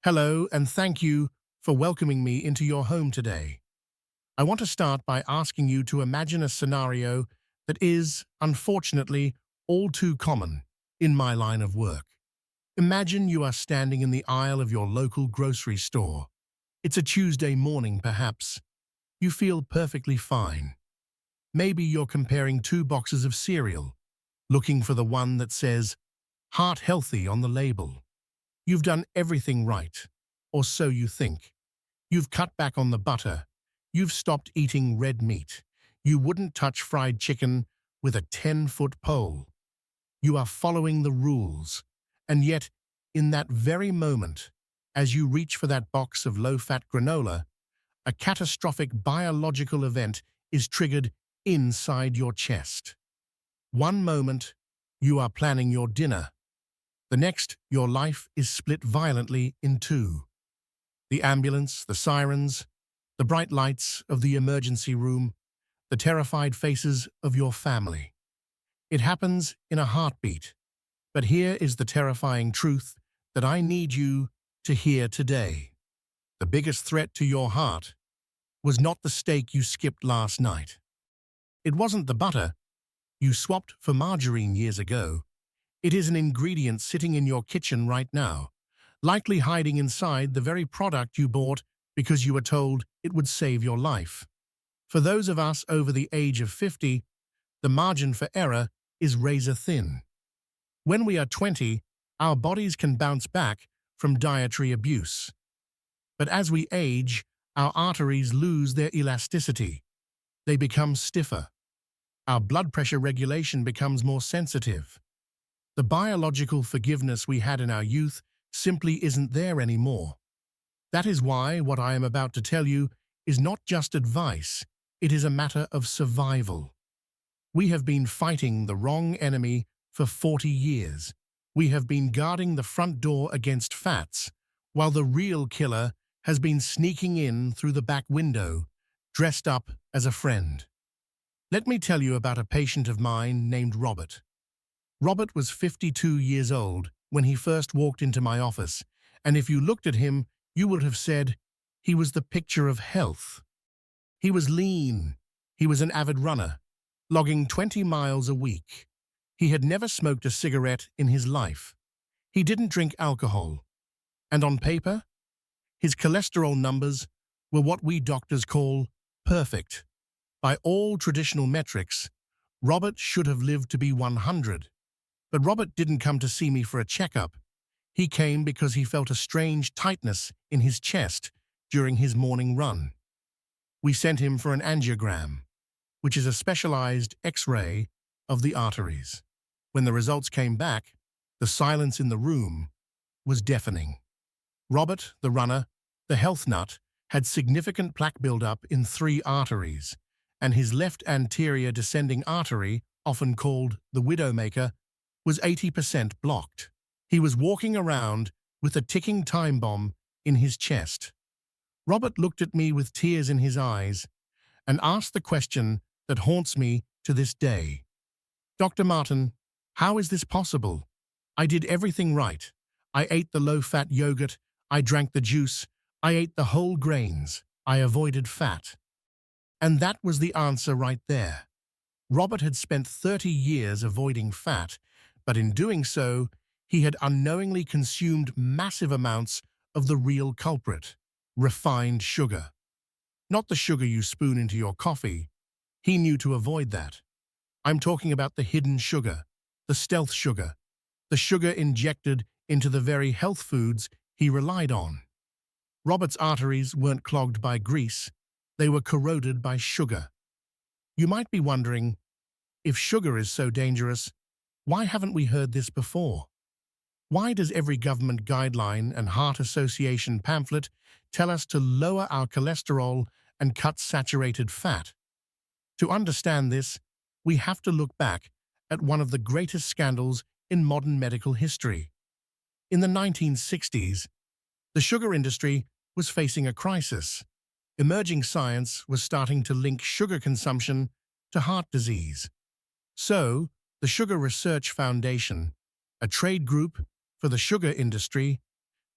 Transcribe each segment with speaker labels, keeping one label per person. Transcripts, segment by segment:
Speaker 1: Hello, and thank you for welcoming me into your home today. I want to start by asking you to imagine a scenario that is, unfortunately, all too common in my line of work. Imagine you are standing in the aisle of your local grocery store. It's a Tuesday morning, perhaps. You feel perfectly fine. Maybe you're comparing two boxes of cereal, looking for the one that says, "Heart Healthy" on the label. You've done everything right, or so you think. You've cut back on the butter. You've stopped eating red meat. You wouldn't touch fried chicken with a 10-foot pole. You are following the rules. And yet, in that very moment, as you reach for that box of low-fat granola, a catastrophic biological event is triggered inside your chest. One moment, you are planning your dinner. The next, your life is split violently in two. The ambulance, the sirens, the bright lights of the emergency room, the terrified faces of your family. It happens in a heartbeat. But here is the terrifying truth that I need you to hear today. The biggest threat to your heart was not the steak you skipped last night. It wasn't the butter you swapped for margarine years ago. It is an ingredient sitting in your kitchen right now, likely hiding inside the very product you bought because you were told it would save your life. For those of us over the age of 50, the margin for error is razor thin. When we are 20, our bodies can bounce back from dietary abuse. But as we age, our arteries lose their elasticity. They become stiffer. Our blood pressure regulation becomes more sensitive. The biological forgiveness we had in our youth simply isn't there anymore. That is why what I am about to tell you is not just advice, it is a matter of survival. We have been fighting the wrong enemy for 40 years. We have been guarding the front door against fats, while the real killer has been sneaking in through the back window, dressed up as a friend. Let me tell you about a patient of mine named Robert. Robert was 52 years old when he first walked into my office, and if you looked at him, you would have said he was the picture of health. He was lean. He was an avid runner, logging 20 miles a week. He had never smoked a cigarette in his life. He didn't drink alcohol. And on paper, his cholesterol numbers were what we doctors call perfect. By all traditional metrics, Robert should have lived to be 100. But Robert didn't come to see me for a checkup. He came because he felt a strange tightness in his chest during his morning run. We sent him for an angiogram, which is a specialized X-ray of the arteries. When the results came back, the silence in the room was deafening. Robert, the runner, the health nut, had significant plaque buildup in 3 arteries, and his left anterior descending artery, often called the widowmaker, was 80% blocked. He was walking around with a ticking time bomb in his chest. Robert looked at me with tears in his eyes and asked the question that haunts me to this day. "Dr. Martin, how is this possible? I did everything right. I ate the low-fat yogurt, I drank the juice, I ate the whole grains, I avoided fat." And that was the answer right there. Robert had spent 30 years avoiding fat, but in doing so, he had unknowingly consumed massive amounts of the real culprit, refined sugar. Not the sugar you spoon into your coffee. He knew to avoid that. I'm talking about the hidden sugar, the stealth sugar, the sugar injected into the very health foods he relied on. Robert's arteries weren't clogged by grease, they were corroded by sugar. You might be wondering, if sugar is so dangerous, why haven't we heard this before? Why does every government guideline and heart association pamphlet tell us to lower our cholesterol and cut saturated fat? To understand this, we have to look back at one of the greatest scandals in modern medical history. In the 1960s, the sugar industry was facing a crisis. Emerging science was starting to link sugar consumption to heart disease. So, the Sugar Research Foundation, a trade group for the sugar industry,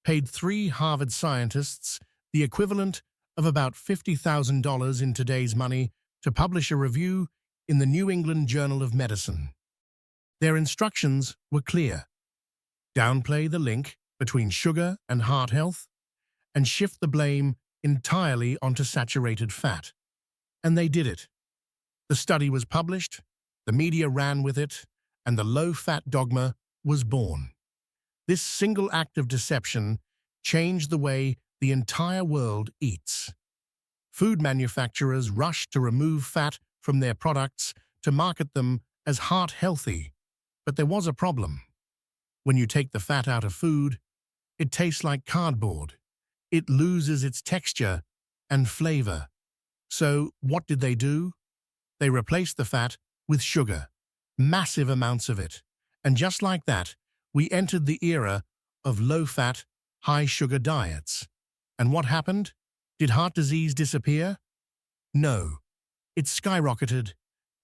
Speaker 1: paid 3 Harvard scientists the equivalent of about $50,000 in today's money to publish a review in the New England Journal of Medicine. Their instructions were clear. Downplay the link between sugar and heart health and shift the blame entirely onto saturated fat. And they did it. The study was published, the media ran with it, and the low-fat dogma was born. This single act of deception changed the way the entire world eats. Food manufacturers rushed to remove fat from their products to market them as heart-healthy. But there was a problem. When you take the fat out of food, it tastes like cardboard. It loses its texture and flavor. So what did they do? They replaced the fat with sugar, massive amounts of it. And just like that, we entered the era of low-fat, high-sugar diets. And what happened? Did heart disease disappear? No. It skyrocketed.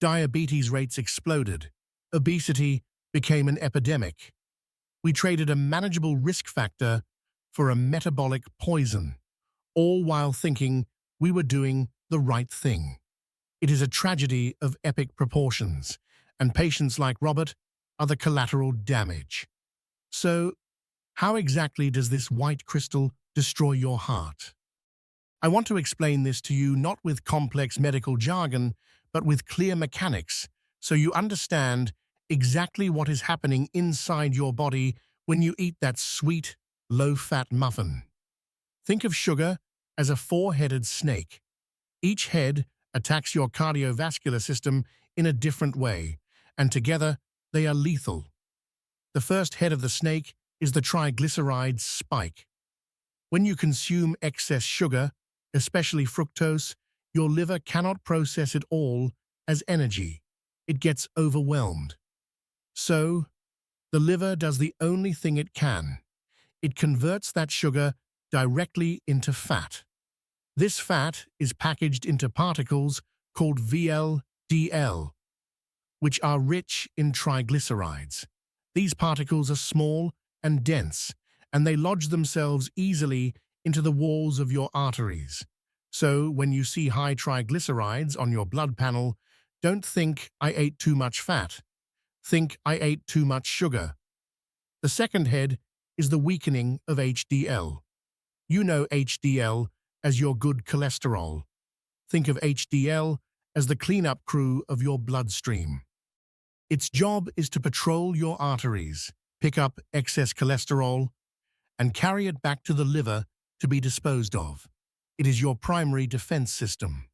Speaker 1: Diabetes rates exploded. Obesity became an epidemic. We traded a manageable risk factor for a metabolic poison, all while thinking we were doing the right thing. It is a tragedy of epic proportions, and patients like Robert are the collateral damage. So, how exactly does this white crystal destroy your heart? I want to explain this to you not with complex medical jargon, but with clear mechanics, so you understand exactly what is happening inside your body when you eat that sweet, low-fat muffin. Think of sugar as a 4-headed snake. Each head attacks your cardiovascular system in a different way, and together they are lethal. The first head of the snake is the triglycerides spike. When you consume excess sugar, especially fructose, your liver cannot process it all as energy. It gets overwhelmed. So, the liver does the only thing it can. It converts that sugar directly into fat. This fat is packaged into particles called VLDL, which are rich in triglycerides. These particles are small and dense, and they lodge themselves easily into the walls of your arteries. So, when you see high triglycerides on your blood panel, don't think, "I ate too much fat." Think, "I ate too much sugar." The second head is the weakening of HDL. You know HDL as your good cholesterol. Think of HDL as the cleanup crew of your bloodstream. Its job is to patrol your arteries, pick up excess cholesterol, and carry it back to the liver to be disposed of. It is your primary defense system.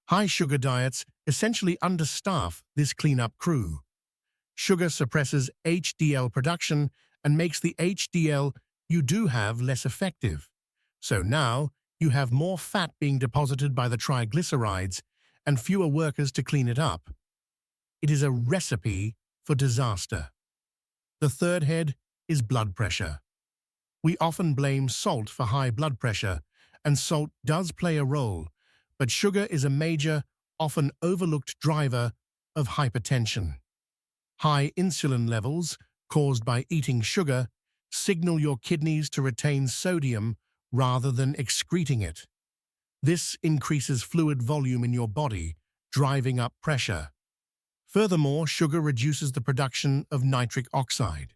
Speaker 1: High-sugar diets essentially understaff this cleanup crew. Sugar suppresses HDL production and makes the HDL you do have less effective. So now you have more fat being deposited by the triglycerides and fewer workers to clean it up. It is a recipe for disaster. The third head is blood pressure. We often blame salt for high blood pressure, and salt does play a role, but sugar is a major, often overlooked driver of hypertension. High insulin levels, caused by eating sugar, signal your kidneys to retain sodium rather than excreting it. This increases fluid volume in your body, driving up pressure. Furthermore, sugar reduces the production of nitric oxide,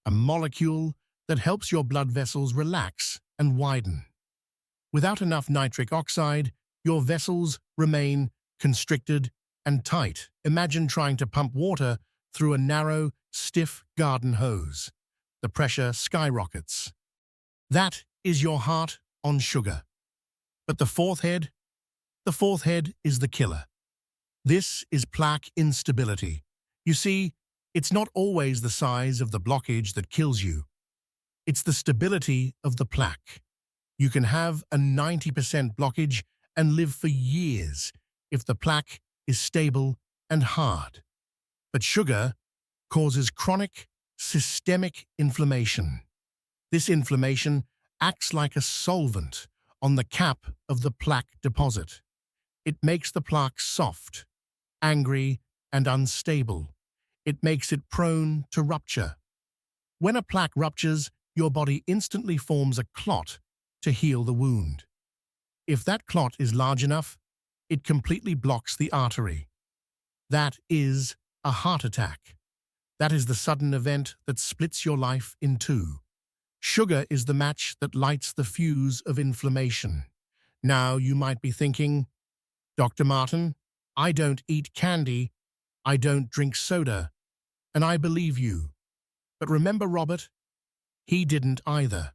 Speaker 1: a molecule that helps your blood vessels relax and widen. Without enough nitric oxide, your vessels remain constricted and tight. Imagine trying to pump water through a narrow, stiff garden hose. The pressure skyrockets. That is your heart on sugar. But the fourth head is the killer. This is plaque instability. You see, it's not always the size of the blockage that kills you. It's the stability of the plaque. You can have a 90% blockage and live for years if the plaque is stable and hard. But sugar causes chronic, systemic inflammation. This inflammation acts like a solvent on the cap of the plaque deposit. It makes the plaque soft, angry, and unstable. It makes it prone to rupture. When a plaque ruptures, your body instantly forms a clot to heal the wound. If that clot is large enough, it completely blocks the artery. That is a heart attack. That is the sudden event that splits your life in two. Sugar is the match that lights the fuse of inflammation. Now you might be thinking, Dr. Martin, I don't eat candy, I don't drink soda, and I believe you. But remember Robert? He didn't either.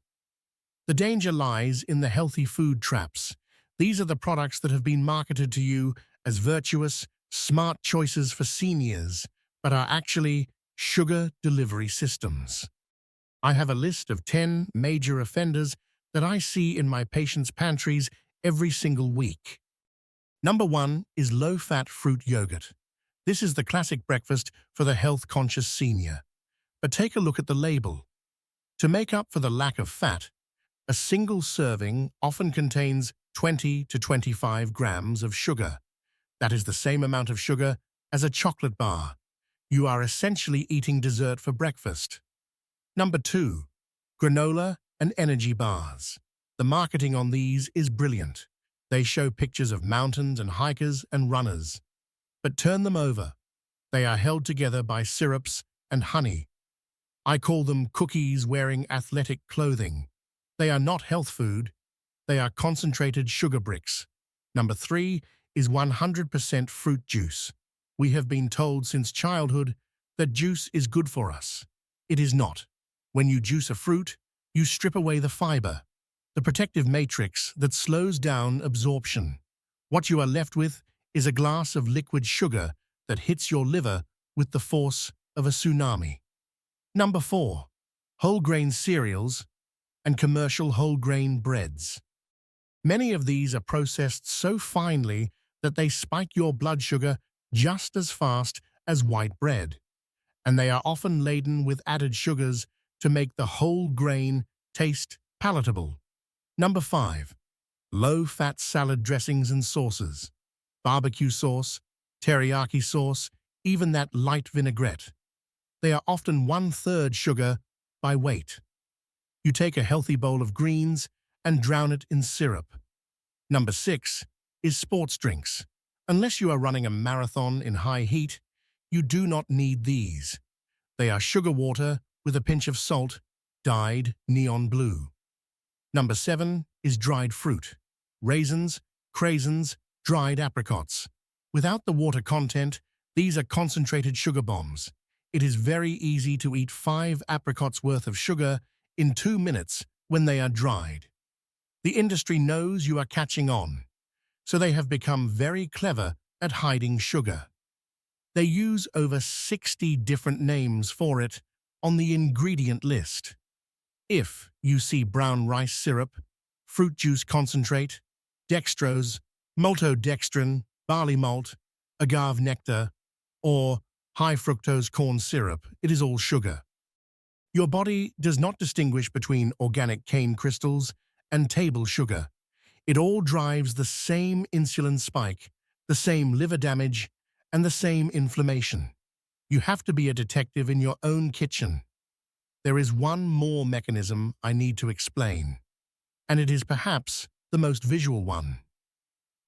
Speaker 1: The danger lies in the healthy food traps. These are the products that have been marketed to you as virtuous, smart choices for seniors, but are actually sugar delivery systems. I have a list of 10 major offenders that I see in my patients' pantries every single week. Number 1 is low-fat fruit yogurt. This is the classic breakfast for the health-conscious senior. But take a look at the label. To make up for the lack of fat, a single serving often contains 20 to 25 grams of sugar. That is the same amount of sugar as a chocolate bar. You are essentially eating dessert for breakfast. Number 2, granola and energy bars. The marketing on these is brilliant. They show pictures of mountains and hikers and runners. But turn them over. They are held together by syrups and honey. I call them cookies wearing athletic clothing. They are not health food. They are concentrated sugar bricks. Number 3 is 100% fruit juice. We have been told since childhood that juice is good for us. It is not. When you juice a fruit, you strip away the fiber, the protective matrix that slows down absorption. What you are left with is a glass of liquid sugar that hits your liver with the force of a tsunami. Number 4, whole grain cereals and commercial whole grain breads. Many of these are processed so finely that they spike your blood sugar just as fast as white bread, and they are often laden with added sugars to make the whole grain taste palatable. Number 5, low-fat salad dressings and sauces. Barbecue sauce, teriyaki sauce, even that light vinaigrette. They are often 1/3 sugar by weight. You take a healthy bowl of greens and drown it in syrup. Number 6 is sports drinks. Unless you are running a marathon in high heat, you do not need these. They are sugar water with a pinch of salt, dyed neon blue. Number 7 is dried fruit. Raisins, craisins, dried apricots. Without the water content, these are concentrated sugar bombs. It is very easy to eat 5 apricots worth of sugar in 2 minutes when they are dried. The industry knows you are catching on, so they have become very clever at hiding sugar. They use over 60 different names for it on the ingredient list. If you see brown rice syrup, fruit juice concentrate, dextrose, maltodextrin, barley malt, agave nectar, or high fructose corn syrup, it is all sugar. Your body does not distinguish between organic cane crystals and table sugar. It all drives the same insulin spike, the same liver damage, and the same inflammation. You have to be a detective in your own kitchen. There is one more mechanism I need to explain, and it is perhaps the most visual one.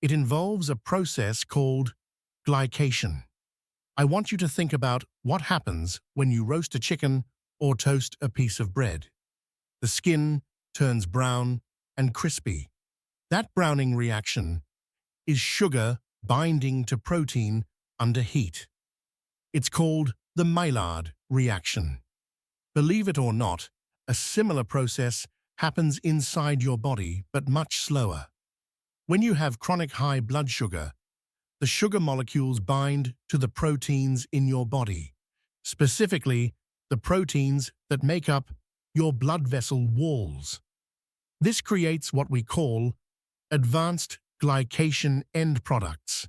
Speaker 1: It involves a process called glycation. I want you to think about what happens when you roast a chicken or toast a piece of bread. The skin turns brown and crispy. That browning reaction is sugar binding to protein under heat. It's called the Maillard reaction. Believe it or not, a similar process happens inside your body, but much slower. When you have chronic high blood sugar, the sugar molecules bind to the proteins in your body, specifically the proteins that make up your blood vessel walls. This creates what we call advanced glycation end products,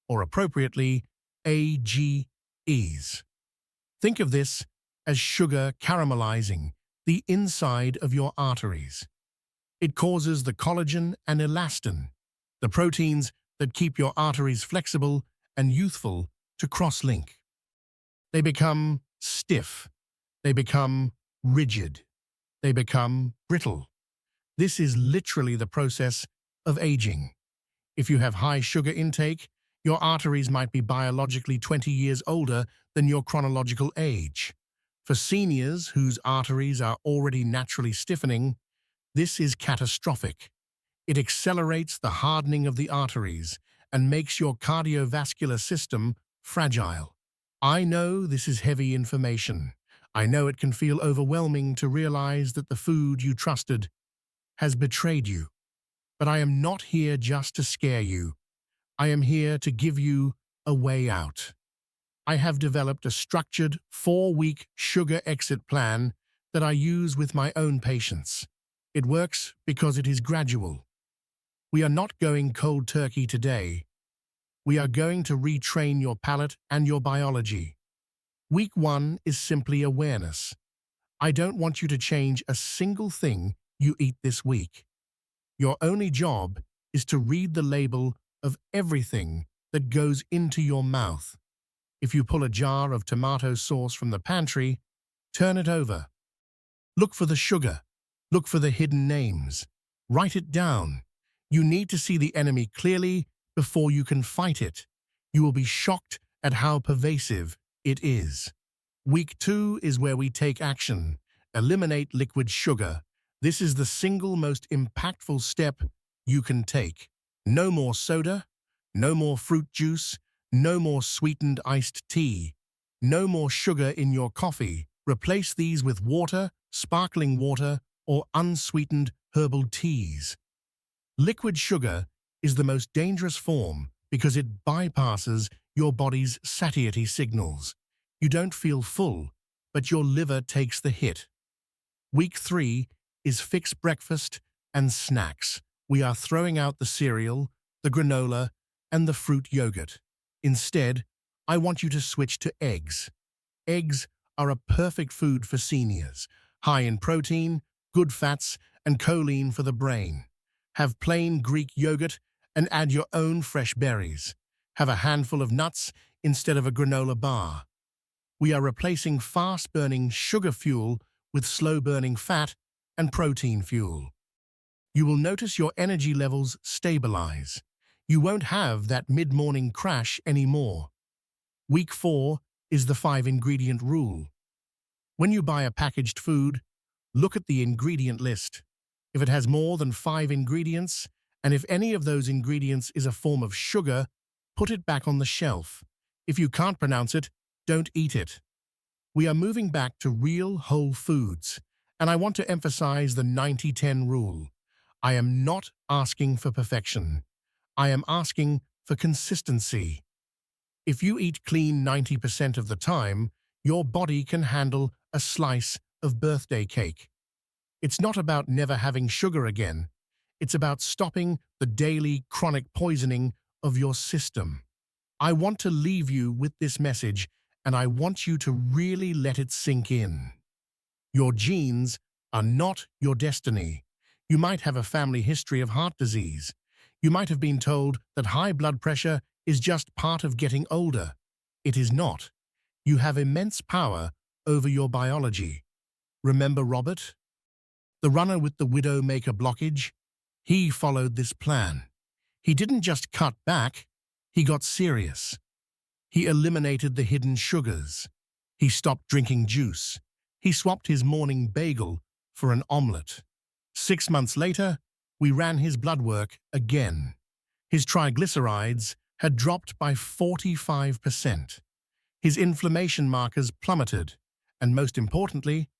Speaker 1: or appropriately, AGEs. Think of this as sugar caramelizing the inside of your arteries. It causes the collagen and elastin, the proteins that keep your arteries flexible and youthful, to cross-link. They become stiff. They become rigid. They become brittle. This is literally the process of aging. If you have high sugar intake, your arteries might be biologically 20 years older than your chronological age. For seniors whose arteries are already naturally stiffening, this is catastrophic. It accelerates the hardening of the arteries and makes your cardiovascular system fragile. I know this is heavy information. I know it can feel overwhelming to realize that the food you trusted has betrayed you. But I am not here just to scare you. I am here to give you a way out. I have developed a structured 4-week sugar exit plan that I use with my own patients. It works because it is gradual. We are not going cold turkey today. We are going to retrain your palate and your biology. Week 1 is simply awareness. I don't want you to change a single thing you eat this week. Your only job is to read the label of everything that goes into your mouth. If you pull a jar of tomato sauce from the pantry, turn it over. Look for the sugar. Look for the hidden names. Write it down. You need to see the enemy clearly before you can fight it. You will be shocked at how pervasive it is. Week 2 is where we take action. Eliminate liquid sugar. This is the single most impactful step you can take. No more soda, no more fruit juice, no more sweetened iced tea, no more sugar in your coffee. Replace these with water, sparkling water, or unsweetened herbal teas. Liquid sugar is the most dangerous form because it bypasses your body's satiety signals. You don't feel full, but your liver takes the hit. Week 3 is fixed breakfast and snacks. We are throwing out the cereal, the granola, and the fruit yogurt. Instead, I want you to switch to eggs. Eggs are a perfect food for seniors, high in protein, good fats, and choline for the brain. Have plain Greek yogurt and add your own fresh berries. Have a handful of nuts instead of a granola bar. We are replacing fast-burning sugar fuel with slow-burning fat and protein fuel. You will notice your energy levels stabilize. You won't have that mid-morning crash anymore. Week 4 is the 5-ingredient rule. When you buy a packaged food, look at the ingredient list. If it has more than 5 ingredients, and if any of those ingredients is a form of sugar, put it back on the shelf. If you can't pronounce it, don't eat it. We are moving back to real whole foods, and I want to emphasize the 90-10 rule. I am not asking for perfection. I am asking for consistency. If you eat clean 90% of the time, your body can handle a slice of birthday cake. It's not about never having sugar again. It's about stopping the daily chronic poisoning of your system. I want to leave you with this message, and I want you to really let it sink in. Your genes are not your destiny. You might have a family history of heart disease. You might have been told that high blood pressure is just part of getting older. It is not. You have immense power over your biology. Remember Robert? The runner with the widowmaker blockage? He followed this plan. He didn't just cut back, he got serious. He eliminated the hidden sugars. He stopped drinking juice. He swapped his morning bagel for an omelette. 6 months later, we ran his blood work again. His triglycerides had dropped by 45%. His inflammation markers plummeted, and most importantly,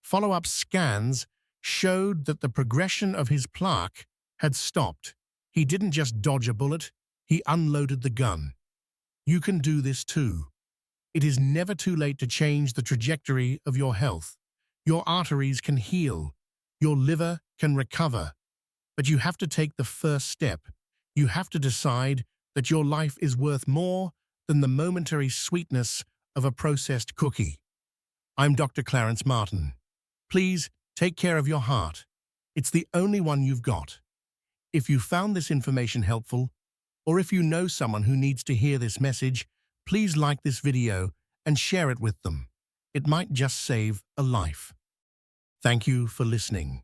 Speaker 1: follow-up scans showed that the progression of his plaque had stopped. He didn't just dodge a bullet, he unloaded the gun. You can do this too. It is never too late to change the trajectory of your health. Your arteries can heal. Your liver can recover. But you have to take the first step. You have to decide that your life is worth more than the momentary sweetness of a processed cookie. I'm Dr. Clarence Martin. Please take care of your heart. It's the only one you've got. If you found this information helpful, or if you know someone who needs to hear this message, please like this video and share it with them. It might just save a life. Thank you for listening.